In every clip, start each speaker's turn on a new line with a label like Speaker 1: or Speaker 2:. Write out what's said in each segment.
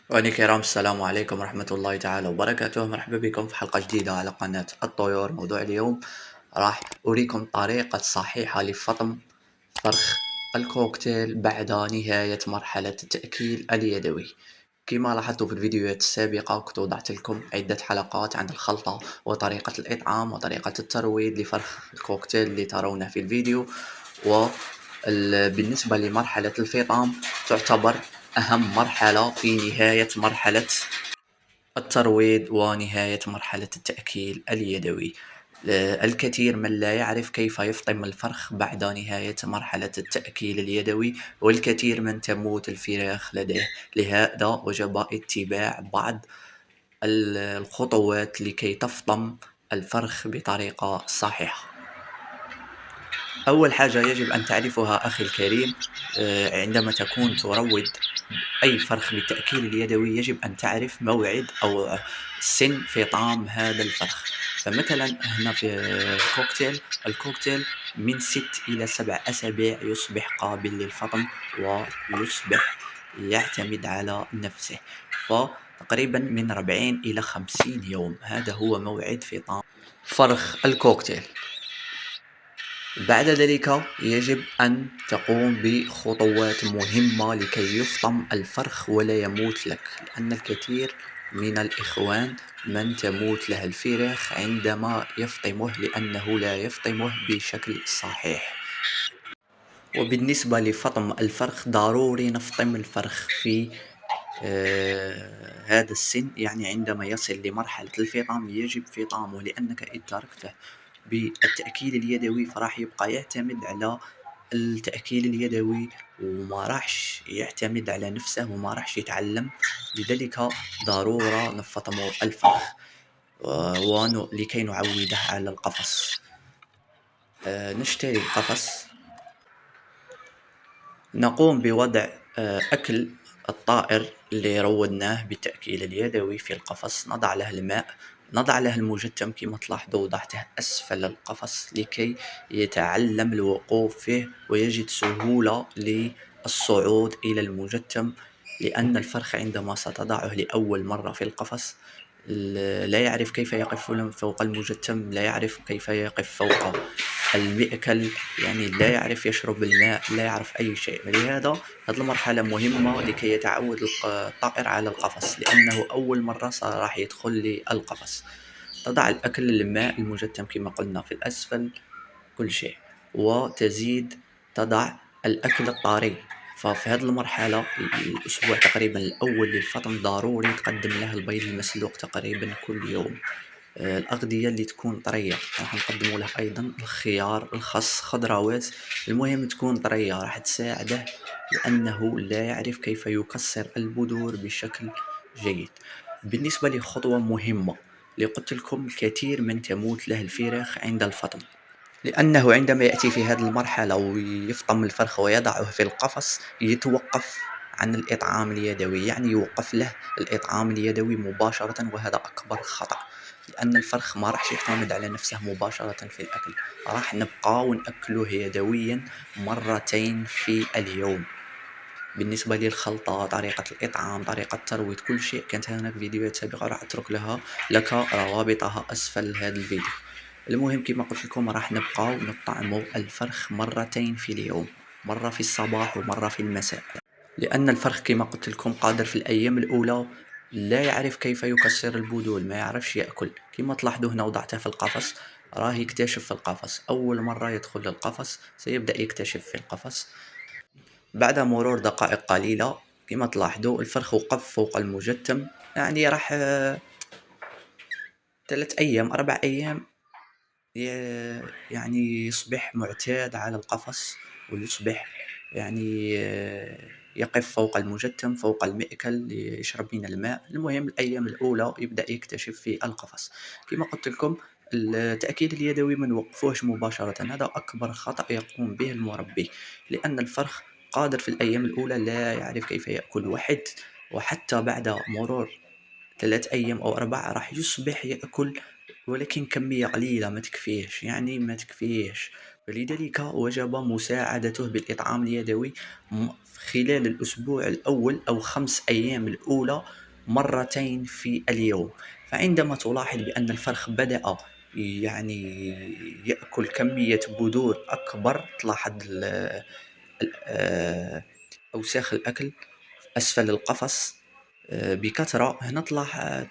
Speaker 1: وأنا كرام، السلام عليكم ورحمة الله تعالى وبركاته. مرحبا بكم في حلقة جديدة على قناة الطيور. موضوع اليوم راح أريكم طريقة صحيحة لفطم فرخ الكوكتيل بعد نهاية مرحلة التأكيل اليدوي. كما لاحظتوا في الفيديوهات السابقة كنت وضعت لكم عدة حلقات عن الخلطة وطريقة الإطعام وطريقة الترويض لفرخ الكوكتيل اللي ترونه في الفيديو. وبالنسبة لمرحلة الفطام تعتبر أهم مرحلة في نهاية مرحلة الترويض ونهاية مرحلة التأكيل اليدوي. الكثير من لا يعرف كيف يفطم الفرخ بعد نهاية مرحلة التأكيل اليدوي، والكثير من تموت الفراخ لديه. لهذا وجب اتباع بعض الخطوات لكي تفطم الفرخ بطريقة صحيحة. أول حاجة يجب أن تعرفها أخي الكريم، عندما تكون تروض أي فرخ بالتأكيل اليدوي يجب أن تعرف موعد أو سن فطام هذا الفرخ. فمثلا هنا في الكوكتيل من 6 إلى 7 أسابيع يصبح قابل للفطم ويصبح يعتمد على نفسه. فتقريبا من 40 إلى 50 يوم هذا هو موعد فطام فرخ الكوكتيل. بعد ذلك يجب أن تقوم بخطوات مهمة لكي يفطم الفرخ ولا يموت لك، لأن الكثير من الإخوان من تموت له الفراخ عندما يفطمه لأنه لا يفطمه بشكل صحيح. وبالنسبة لفطم الفرخ ضروري نفطم الفرخ في هذا السن، يعني عندما يصل لمرحلة الفطام يجب فطامه، لأنك إذا تركته بالتأكيل اليدوي فراح يبقى يعتمد على التأكيل اليدوي وما راحش يعتمد على نفسه وما راحش يتعلم. لذلك ضرورة نفطم الفرخ لكي نعوده على القفص. نشتري القفص، نقوم بوضع أكل الطائر اللي روضناه بالتأكيل اليدوي في القفص، نضع له الماء، نضع له المجتم كما تلاحظوا وضعته أسفل القفص لكي يتعلم الوقوف فيه ويجد سهولة للصعود إلى المجتم. لأن الفرخ عندما ستضعه لأول مرة في القفص لا يعرف كيف يقف فوق المجتم، لا يعرف كيف يقف فوق المئكل، يعني لا يعرف يشرب الماء، لا يعرف أي شيء. لهذا هذه المرحلة مهمة لكي يتعود الطائر على القفص، لأنه أول مرة راح يدخل للقفص. تضع الأكل، الماء، المجتم كما قلنا في الأسفل، كل شيء، وتزيد تضع الأكل الطري. ففي هذه المرحلة الأسبوع تقريبا الأول للفطم ضروري تقدم له البيض المسلوق تقريبا كل يوم. الأغذية اللي تكون طرية راح نقدموا له أيضا الخيار، الخس، خضروات، المهم تكون طرية راح تساعده، لأنه لا يعرف كيف يكسر البذور بشكل جيد. بالنسبة لخطوة مهمة اللي قلت لكم الكثير من تموت له الفراخ عند الفطم، لأنه عندما يأتي في هذه المرحلة ويفطم الفرخ ويضعه في القفص يتوقف عن الإطعام اليدوي، يعني يوقف له الإطعام اليدوي مباشرة، وهذا أكبر خطأ، لأن الفرخ ما راح يعتمد على نفسه مباشرة في الأكل، راح نبقى ونأكله يدويا مرتين في اليوم. بالنسبة للخلطة، طريقة الإطعام، طريقة الترويض، كل شيء كانت هناك فيديوهات سابقة راح أترك لك روابطها أسفل هذا الفيديو. المهم كما قلت لكم راح نبقى نطعموا الفرخ مرتين في اليوم، مرة في الصباح ومرة في المساء، لأن الفرخ كما قلت لكم قادر في الأيام الأولى لا يعرف كيف يكسر البذور، ما يعرفش يأكل. كما تلاحظوا هنا وضعته في القفص، راه يكتشف في القفص، أول مرة يدخل للقفص سيبدأ يكتشف في القفص. بعد مرور دقائق قليلة كما تلاحظوا الفرخ وقف فوق المجتم، يعني راح 3 أيام 4 أيام يعني يصبح معتاد على القفص، ويصبح يعني يقف فوق المجتم، فوق المئكل، يشرب من الماء. المهم الأيام الأولى يبدأ يكتشف في القفص. كما قلت لكم التأكيد اليدوي ما نوقفوهش مباشرة، هذا أكبر خطأ يقوم به المربي، لأن الفرخ قادر في الأيام الأولى لا يعرف كيف يأكل وحتى بعد مرور 3 أيام أو 4 راح يصبح يأكل، ولكن كمية قليلة ما تكفيهش، يعني ما تكفيهش. فلذلك وجب مساعدته بالإطعام اليدوي خلال الأسبوع الأول أو 5 أيام الأولى مرتين في اليوم. فعندما تلاحظ بأن الفرخ بدأ يعني يأكل كمية بذور أكبر، تلاحظ أوساخ الأكل أسفل القفص بكثرة، هنا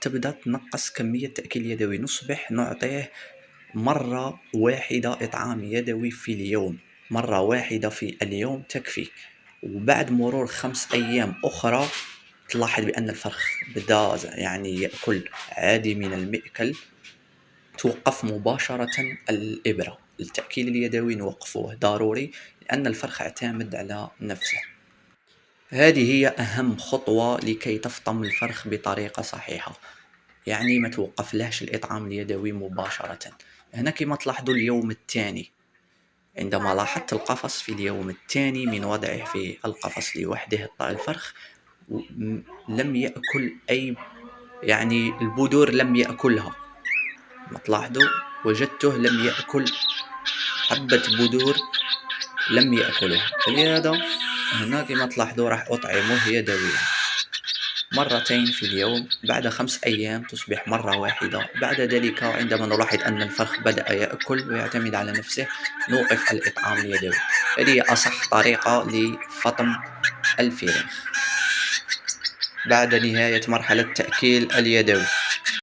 Speaker 1: تبدأ تنقص كمية التأكيل اليدوي. نصبح نعطيه مرة واحدة إطعام يدوي في اليوم، مرة واحدة في اليوم تكفي. وبعد مرور 5 أيام أخرى تلاحظ بأن الفرخ بدأ يعني يأكل عادي من المأكل، توقف مباشرة الإبرة. التأكيل اليدوي نوقفوه ضروري لأن الفرخ اعتمد على نفسه. هذه هي أهم خطوة لكي تفطم الفرخ بطريقة صحيحة، يعني ما توقف لهش الإطعام اليدوي مباشرة. هنا كما تلاحظوا اليوم الثاني، عندما لاحظت القفص في اليوم الثاني من وضعه في القفص لوحده الفرخ لم يأكل أي يعني البذور، لم يأكلها. ما تلاحظوا وجدته لم يأكل حبة بذور، لم يأكلها. فلهذا هنا كما تلاحظوا راح أطعمه يدويا مرتين في اليوم. بعد 5 أيام تصبح مرة واحدة. بعد ذلك عندما نلاحظ أن الفرخ بدأ يأكل ويعتمد على نفسه نوقف الإطعام اليدوي. هذه أصح طريقة لفطم الفراخ بعد نهاية مرحلة التأكيل اليدوي.